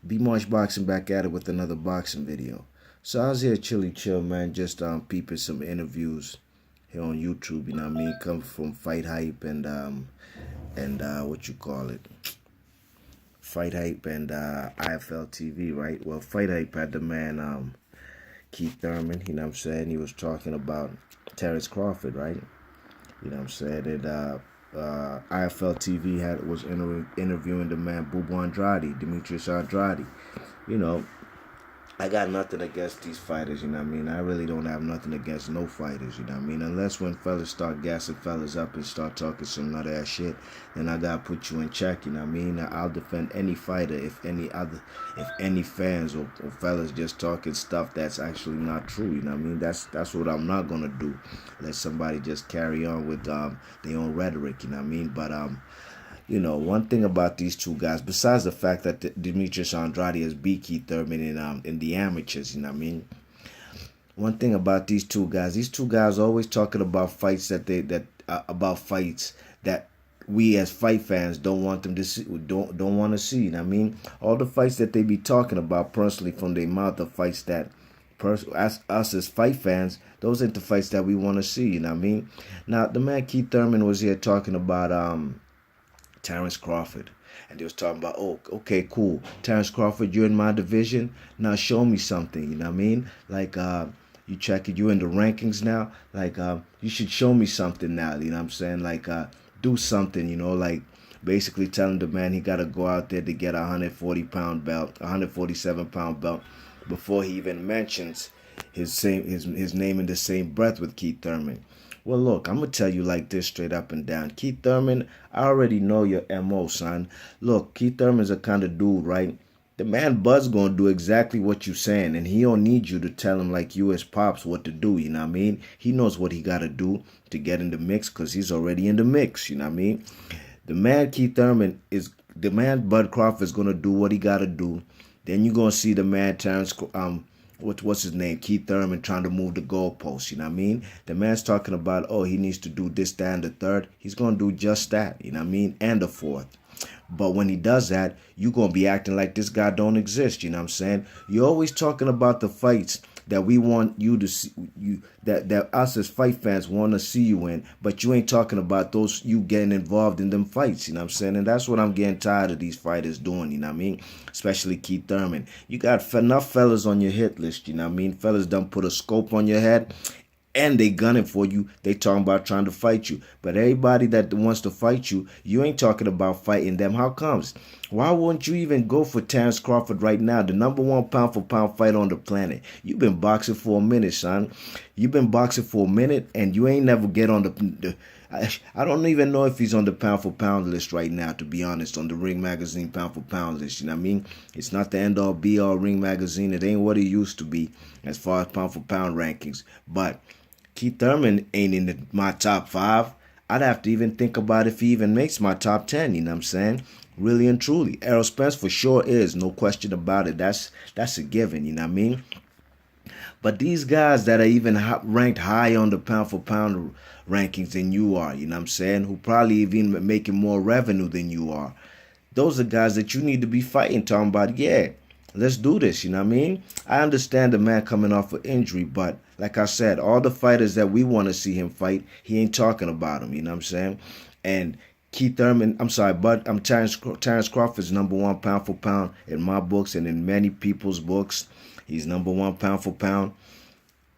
B Marsh Boxing back at it with another boxing video. So I was here chilly chill, man, just peeping some interviews here on YouTube, you know what I mean? Come from Fight Hype and what you call it? Fight Hype and IFL TV, right? Well, Fight Hype had the man Keith Thurman, you know what I'm saying? He was talking about Terence Crawford, right? You know what I'm saying? And IFL TV was interviewing the man Andrade, Demitrius Andrade. You know, I got nothing against these fighters, you know what I mean? I really don't have nothing against no fighters, you know what I mean? Unless when fellas start gassing fellas up and start talking some nut ass shit, then I gotta put you in check, you know what I mean? I'll defend any fighter if any fans or fellas just talking stuff that's actually not true, you know what I mean? That's what I'm not gonna do. Let somebody just carry on with their own rhetoric, you know what I mean? But you know, one thing about these two guys, besides the fact that Demitrius Andrade has beat Keith Thurman in the amateurs, you know what I mean? One thing about these two guys always talking about fights about fights that we as fight fans don't want them to see, don't want to see, you know what I mean? All the fights that they be talking about personally from their mouth are fights that us as fight fans, those ain't the fights that we want to see, you know what I mean? Now, the man Keith Thurman was here talking about Terence Crawford. And they was talking about, oh, okay, cool. Terence Crawford, you're in my division. Now show me something, you know what I mean? Like, you check it, you're in the rankings now. Like, you should show me something now, you know what I'm saying? Like, do something, you know, like basically telling the man he got to go out there to get a 140-pound belt, a 147-pound belt before he even mentions his name in the same breath with Keith Thurman. Well, look, I'm going to tell you like this straight up and down. Keith Thurman, I already know your M.O., son. Look, Keith Thurman's a kind of dude, right? The man Bud's going to do exactly what you're saying, and he don't need you to tell him like you as Pops what to do, you know what I mean? He knows what he got to do to get in the mix because he's already in the mix, you know what I mean? The man Bud Crawford is going to do what he got to do. Then you're going to see the man what's his name? Keith Thurman trying to move the goalposts, you know what I mean? The man's talking about, oh, he needs to do this, that, and the third. He's going to do just that, you know what I mean? And the fourth. But when he does that, you're going to be acting like this guy don't exist, you know what I'm saying? You're always talking about the fights that we want you to see, that us as fight fans want to see you in, but you ain't talking about those, you getting involved in them fights, you know what I'm saying? And that's what I'm getting tired of these fighters doing, you know what I mean? Especially Keith Thurman. You got enough fellas on your hit list, you know what I mean? Fellas done put a scope on your head and they gunning for you. They talking about trying to fight you. But everybody that wants to fight you, you ain't talking about fighting them. How comes? Why wouldn't you even go for Terence Crawford right now, the #1 pound-for-pound fighter on the planet? You've been boxing for a minute, son. You've been boxing for a minute, and you ain't never get on I don't even know if he's on the pound-for-pound list right now, to be honest, on the Ring Magazine pound-for-pound list, you know what I mean? It's not the end-all, be-all Ring Magazine. It ain't what it used to be as far as pound-for-pound rankings. But Keith Thurman ain't in my top 5. I'd have to even think about if he even makes my top 10, you know what I'm saying? Really and truly. Errol Spence for sure is, no question about it. That's a given, you know what I mean? But these guys that are even ranked high on the pound-for-pound rankings than you are, you know what I'm saying, who probably even making more revenue than you are, those are guys that you need to be fighting, talking about, yeah, let's do this, you know what I mean? I understand the man coming off an injury, but like I said, all the fighters that we want to see him fight, he ain't talking about them, you know what I'm saying? And Keith Thurman, Terence Crawford's #1 pound-for-pound in my books and in many people's books. He's #1 pound-for-pound.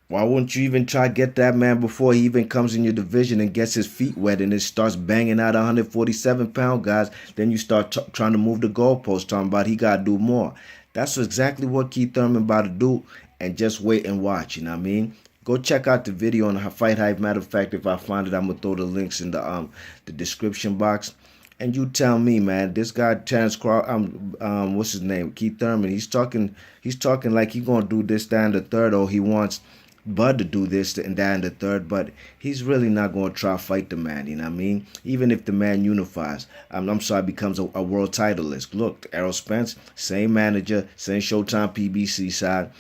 Why wouldn't you even try to get that man before he even comes in your division and gets his feet wet and it starts banging out 147-pound guys? Then you start trying to move the goalpost, talking about he got to do more. That's exactly what Keith Thurman about to do, and just wait and watch, you know what I mean? Go check out the video on Fight Hype. Matter of fact, if I find it, I'm going to throw the links in the description box. And you tell me, man, this guy Terence Crawford, what's his name? Keith Thurman, he's talking like he's going to do this, that, and the third, or he wants Bud to do this and that and the third, but he's really not going to try to fight the man, you know what I mean? Even if the man unifies, I'm sorry, becomes a world titleist. Look, Errol Spence, same manager, same Showtime PBC side,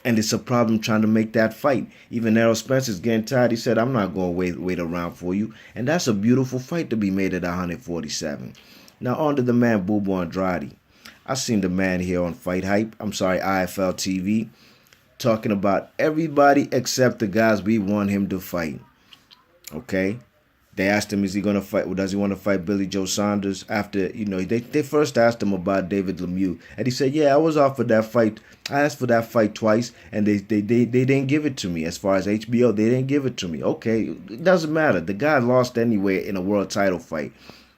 and it's a problem trying to make that fight. Even Errol Spence is getting tired. He said, I'm not going to wait around for you, and that's a beautiful fight to be made at 147. Now, on to the man, Andrade. I seen the man here on Fight Hype. I'm sorry, IFL TV, talking about everybody except the guys we want him to fight. Okay? They asked him, is he going to fight? Does he want to fight Billy Joe Saunders? After, they first asked him about David Lemieux. And he said, yeah, I was offered that fight. I asked for that fight twice, and they didn't give it to me. As far as HBO, they didn't give it to me. Okay, it doesn't matter. The guy lost anyway in a world title fight.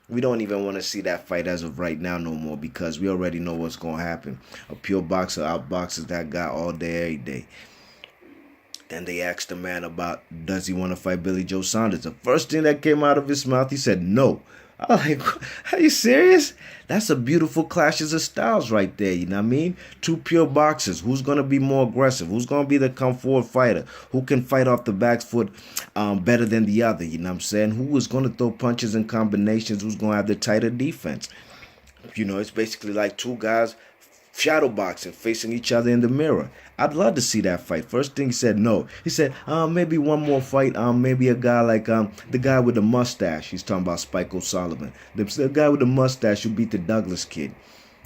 We don't even want to see that fight as of right now no more, because we already know what's going to happen. A pure boxer outboxes that guy all day, every day. Then they asked the man about, does he want to fight Billy Joe Saunders? The first thing that came out of his mouth, he said no. I was like, are you serious? That's a beautiful clashes of styles right there, you know what I mean? Two pure boxers. Who's going to be more aggressive? Who's going to be the come-forward fighter? Who can fight off the back foot better than the other, you know what I'm saying? Who is going to throw punches and combinations? Who's going to have the tighter defense? It's basically like two guys shadow boxing, facing each other in the mirror. I'd love to see that fight. First thing he said, no. He said, maybe one more fight. Maybe a guy like the guy with the mustache. He's talking about Spike O'Sullivan. The guy with the mustache who beat the Douglas kid.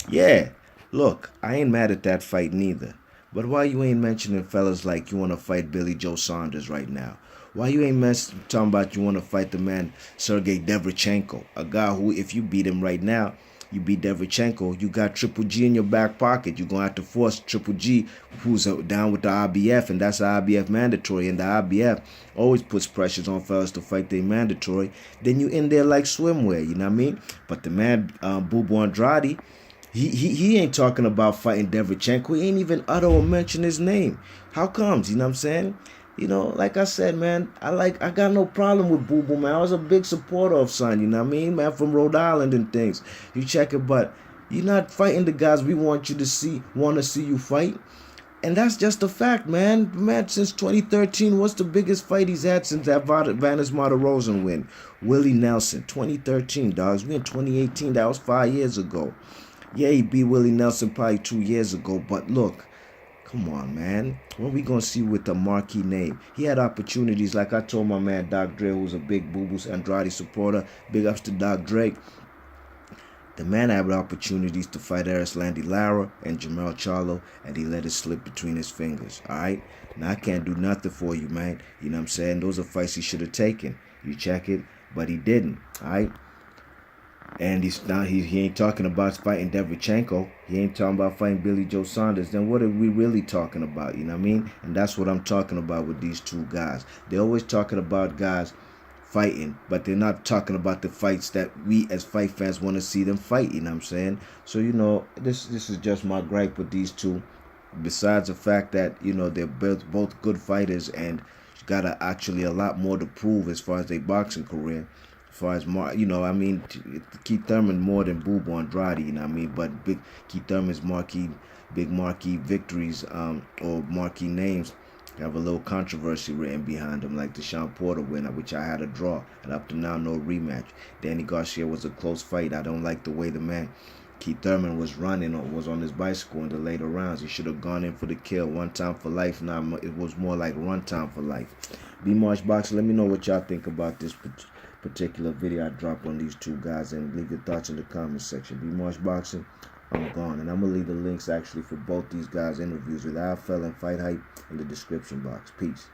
Yeah, look, I ain't mad at that fight neither. But why you ain't mentioning fellas like you want to fight Billy Joe Saunders right now? Why you ain't talking about you want to fight the man Sergey Devrichenko, a guy who, if you beat him right now, you beat Devrichenko, you got Triple G in your back pocket. You're going to have to force Triple G, who's down with the IBF, and that's the IBF mandatory. And the IBF always puts pressures on fellas to fight their mandatory. Then you in there like swimwear, you know what I mean? But the man, Bubu Andrade, he ain't talking about fighting Devrichenko. He ain't even utter or mention his name. How comes, you know what I'm saying? Like I said, man, I got no problem with Boo Boo, man. I was a big supporter of son, you know what I mean, man, from Rhode Island and things. You check it, but you're not fighting the guys we want to see you fight. And that's just a fact, man. Man, since 2013, what's the biggest fight he's had since that Vanis Martirosyan win? Willie Nelson, 2013, dogs. We in 2018, that was 5 years ago. Yeah, he beat Willie Nelson probably 2 years ago, but look, come on, man. What we going to see with the marquee name? He had opportunities, like I told my man Doc Dre, who's a big Bubu Andrade supporter. Big ups to Doc Dre. The man had opportunities to fight Erislandy Lara and Jamel Charlo, and he let it slip between his fingers, all right? Now, I can't do nothing for you, man. You know what I'm saying? Those are fights he should have taken. You check it, but he didn't, all right? And he ain't talking about fighting Devrichenko. He ain't talking about fighting Billy Joe Saunders. Then what are we really talking about? You know what I mean? And that's what I'm talking about with these two guys. They're always talking about guys fighting, but they're not talking about the fights that we as fight fans want to see them fight. You know what I'm saying? So, this is just my gripe with these two. Besides the fact that, they're both good fighters and got actually a lot more to prove as far as their boxing career. As far as Keith Thurman more than Bubu Andrade, you know what I mean? But Keith Thurman's big marquee victories, or marquee names, have a little controversy written behind them, like the Sean Porter winner, which I had a draw, and up to now no rematch. Danny Garcia was a close fight. I don't like the way the man Keith Thurman was running or was on his bicycle in the later rounds. He should have gone in for the kill. One time for life. Now it was more like run time for life. B-Marsh Boxing, let me know what y'all think about this particular video I dropped on these two guys, and leave your thoughts in the comment section. B-Marsh Boxing, I'm gone, and I'm gonna leave the links actually for both these guys' interviews with IFL and Fight Hype in the description box. Peace.